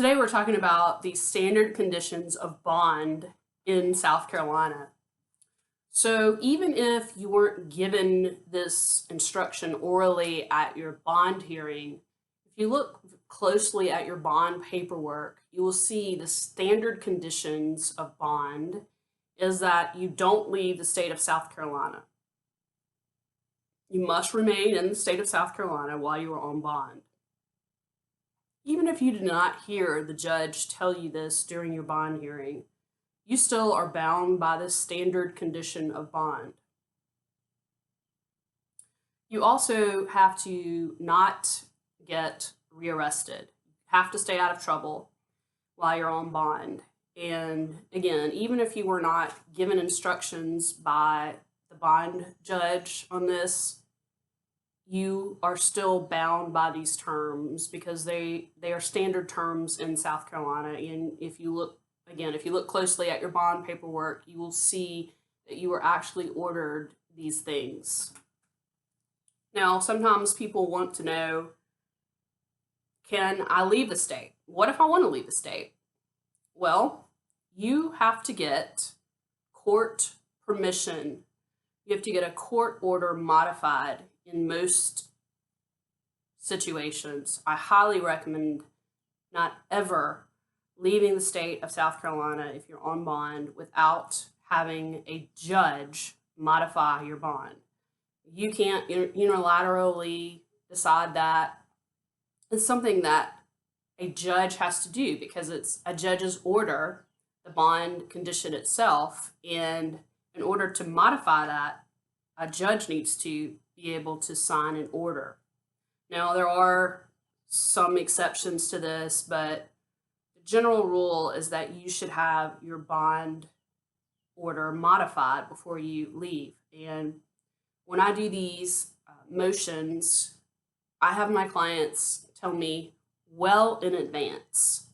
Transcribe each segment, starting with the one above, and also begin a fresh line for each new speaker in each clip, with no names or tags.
Today we're talking about the standard conditions of bond in South Carolina. So even if you weren't given this instruction orally at your bond hearing, if you look closely at your bond paperwork, you will see the standard conditions of bond is that you don't leave the state of South Carolina. You must remain in the state of South Carolina while you are on bond. Even if you did not hear the judge tell you this during your bond hearing, you still are bound by this standard condition of bond. You also have to not get rearrested. You have to stay out of trouble while you're on bond. And again, even if you were not given instructions by the bond judge on this, you are still bound by these terms because they are standard terms in South Carolina. And if you look closely at your bond paperwork, you will see that you were actually ordered these things. Now, sometimes people want to know, can I leave the state? What if I want to leave the state? Well, you have to get court permission. You have to get a court order modified in most situations. I highly recommend not ever leaving the state of South Carolina if you're on bond without having a judge modify your bond. You can't unilaterally decide that. It's something that a judge has to do because it's a judge's order, the bond condition itself, and in order to modify that, a judge needs to be able to sign an order. Now, there are some exceptions to this, but the general rule is that you should have your bond order modified before you leave. And when I do these motions, I have my clients tell me well in advance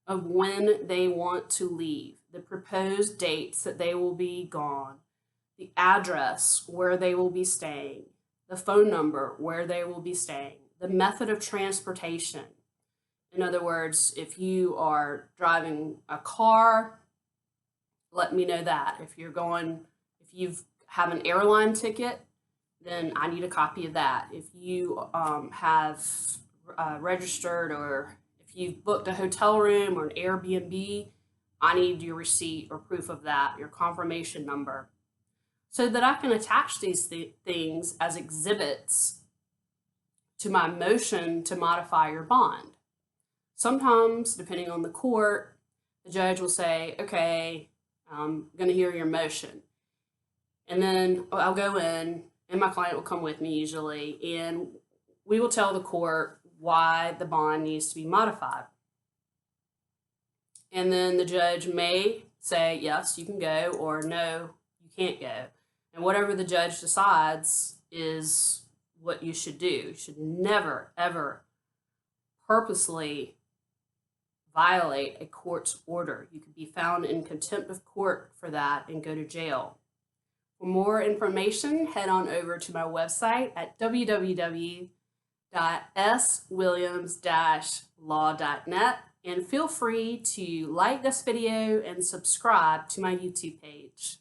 of when they want to leave, the proposed dates that they will be gone, the address where they will be staying, the phone number where they will be staying, the method of transportation. In other words, if you are driving a car, let me know that. If you have an airline ticket, then I need a copy of that. If you have registered, or if you've booked a hotel room or an Airbnb, I need your receipt or proof of that, your confirmation number, so that I can attach these things as exhibits to my motion to modify your bond. Sometimes, depending on the court, the judge will say, okay, I'm going to hear your motion. And then I'll go in, and my client will come with me usually, and we will tell the court why the bond needs to be modified. And then the judge may say, yes, you can go, or no, you can't go. And whatever the judge decides is what you should do. You should never, ever purposely violate a court's order. You could be found in contempt of court for that and go to jail. For more information, head on over to my website at www.swilliams-law.net, and feel free to like this video and subscribe to my YouTube page.